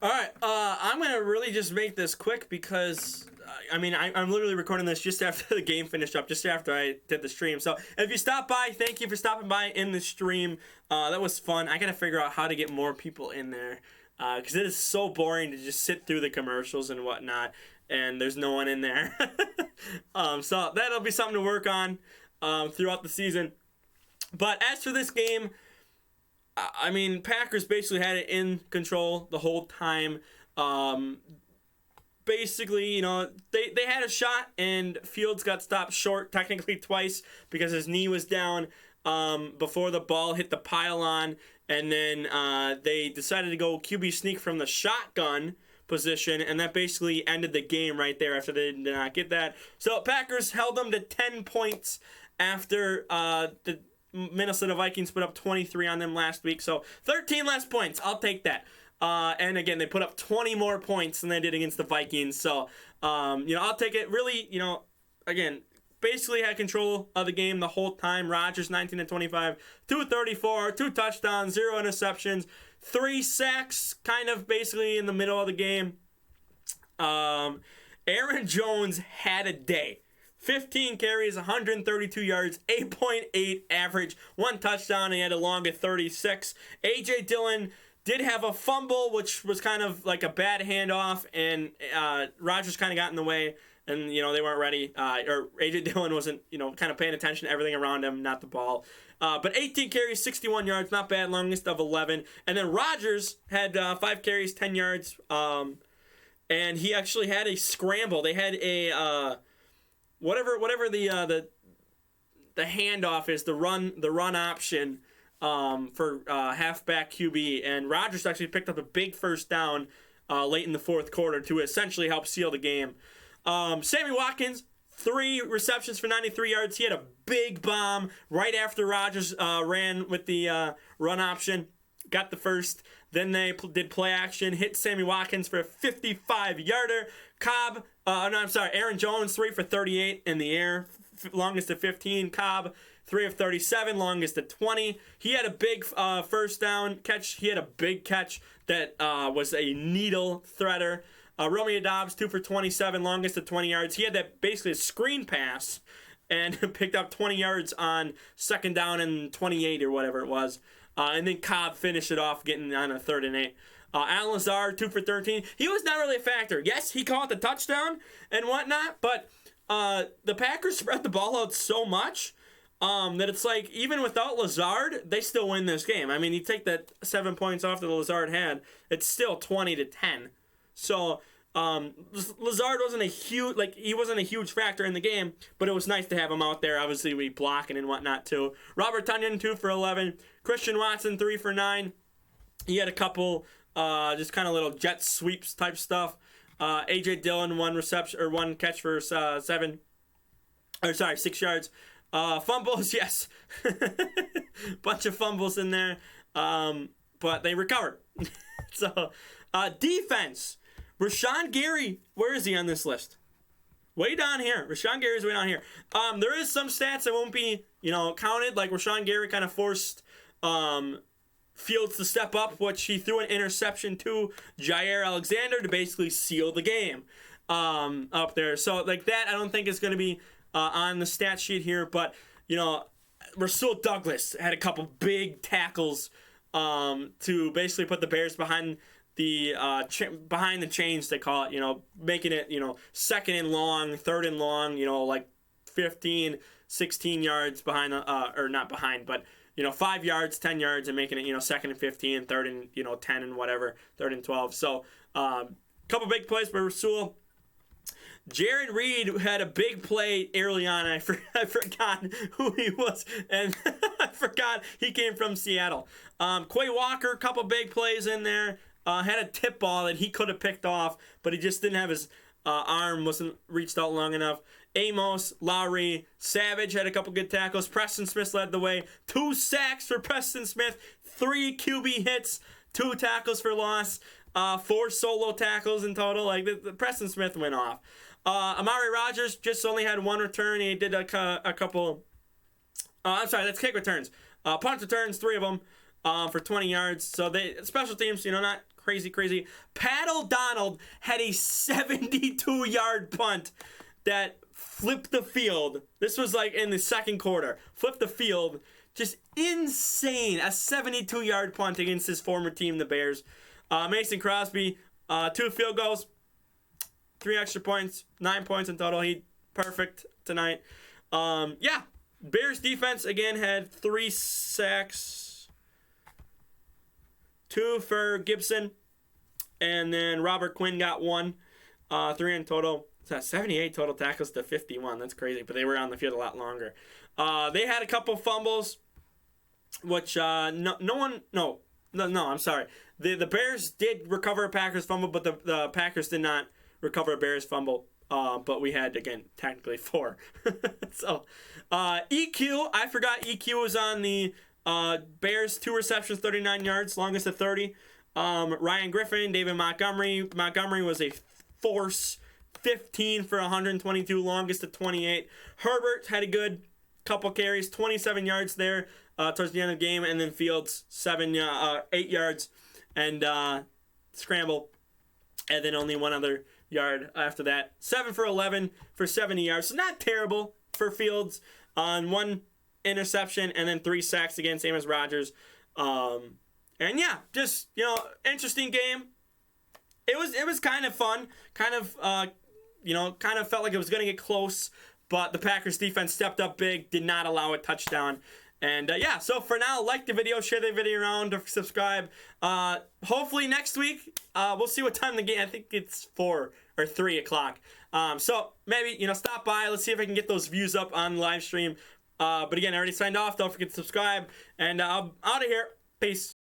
All right, I'm gonna really just make this quick because I'm literally recording this just after the game finished up, just after I did the stream. So if you stopped by, thank you for stopping by in the stream. That was fun. I gotta figure out how to get more people in there because it is so boring to just sit through the commercials and whatnot, and there's no one in there. So that'll be something to work on throughout the season. But as for this game, Packers basically had it in control the whole time. Basically, they had a shot, and Fields got stopped short technically twice because his knee was down before the ball hit the pylon, and then they decided to go QB sneak from the shotgun position, and that basically ended the game right there after they did not get that. So Packers held them to 10 points after the Minnesota Vikings put up 23 on them last week. So 13 less points. I'll take that. And again, they put up 20 more points than they did against the Vikings. So, I'll take it. Really, again, basically had control of the game the whole time. Rodgers 19-25, 234, 2 touchdowns, 0 interceptions, 3 sacks, kind of basically in the middle of the game. Aaron Jones had a day. 15 carries, 132 yards, 8.8 average, 1 touchdown, and he had a long of 36. A.J. Dillon did have a fumble, which was kind of like a bad handoff, and Rodgers kind of got in the way, and, they weren't ready. Or A.J. Dillon wasn't, kind of paying attention to everything around him, not the ball. But 18 carries, 61 yards, not bad, longest of 11. And then Rodgers had 5 carries, 10 yards, and he actually had a scramble. They had a... Whatever the handoff is, the run option for halfback QB, and Rodgers actually picked up a big first down late in the fourth quarter to essentially help seal the game. Sammy Watkins, 3 receptions for 93 yards. He had a big bomb right after Rodgers ran with the run option, got the first. Then they did play action, hit Sammy Watkins for a 55-yarder. Aaron Jones, 3 for 38 in the air, longest of 15. Cobb, 3 of 37, longest of 20. He had a big first down catch. He had a big catch that was a needle threader. Romeo Doubs, 2 for 27, longest of 20 yards. He had that basically a screen pass and picked up 20 yards on second down and 28 or whatever it was. And then Cobb finished it off, getting on a 3rd and 8. Allen Lazard, 2 for 13. He was not really a factor. Yes, he caught the touchdown and whatnot, but the Packers spread the ball out so much that it's like, even without Lazard, they still win this game. I mean, you take that 7 points off that Lazard had, it's still 20-10. So Lazard wasn't he wasn't a huge factor in the game, but it was nice to have him out there. Obviously, we blocking and whatnot too. Robert Tonyan, 2 for 11. Christian Watson, 3 for 9. He had a couple just kind of little jet sweeps type stuff. A.J. Dillon, 1 reception or 1 catch for 6 yards. Fumbles, yes. Bunch of fumbles in there. But they recovered. So, defense. Rashawn Gary, where is he on this list? Way down here. Rashawn Gary's way down here. There is some stats that won't be, counted. Like Rashawn Gary kind of forced Fields to step up, which he threw an interception to Jair Alexander to basically seal the game up there. So, like that, I don't think is going to be on the stat sheet here. But, Rasul Douglas had a couple big tackles to basically put the Bears behind the behind the chains, they call it, making it, 2nd and long, 3rd and long, like 15, 16 yards behind, or not behind, but, 5 yards, 10 yards, and making it, 2nd and 15, 3rd and, 10 and whatever, 3rd and 12. So, couple big plays by Rasul. Jared Reed had a big play early on. I forgot who he was, and I forgot he came from Seattle. Quay Walker, a couple big plays in there. Had a tip ball that he could have picked off, but he just didn't have his arm, wasn't reached out long enough. Amos, Lowry, Savage had a couple good tackles. Preston Smith led the way. 2 sacks for Preston Smith, 3 QB hits, 2 tackles for loss, 4 solo tackles in total. Like the Preston Smith went off. Amari Rogers just only had 1 return. He did a couple. That's kick returns. Punt returns, 3 of them for 20 yards. So they special teams, not crazy, crazy. Pat O'Donnell had a 72-yard punt that flipped the field. This was like in the second quarter. Flipped the field. Just insane. A 72-yard punt against his former team, the Bears. Mason Crosby, 2 field goals, 3 extra points, 9 points in total. He perfect tonight. Yeah. Bears defense, again, had 3 sacks. 2 for Gibson. And then Robert Quinn got 1. 3 in total. So 78 total tackles to 51. That's crazy. But they were on the field a lot longer. They had a couple fumbles, which I'm sorry. The Bears did recover a Packers fumble, but the Packers did not recover a Bears fumble. But we had, again, technically 4. So, EQ, I forgot EQ was on the Bears, 2 receptions, 39 yards, longest of 30. Ryan Griffin, David Montgomery. Montgomery was a force, 15 for 122, longest of 28. Herbert had a good couple carries, 27 yards there towards the end of the game, and then Fields, 8 yards, and scramble, and then only 1 other yard after that. 7 for 11 for 70 yards. So not terrible for Fields on 1 interception and then 3 sacks again, same as Rodgers. And yeah, just, interesting game. It was kind of fun. Kind of felt like it was going to get close, but the Packers defense stepped up big, did not allow a touchdown. And yeah, so for now, like the video, share the video around, subscribe. Hopefully next week, we'll see what time the game. I think it's 4 or 3 o'clock. So maybe stop by. Let's see if I can get those views up on live stream. But again, I already signed off. Don't forget to subscribe. And I'm out of here. Peace.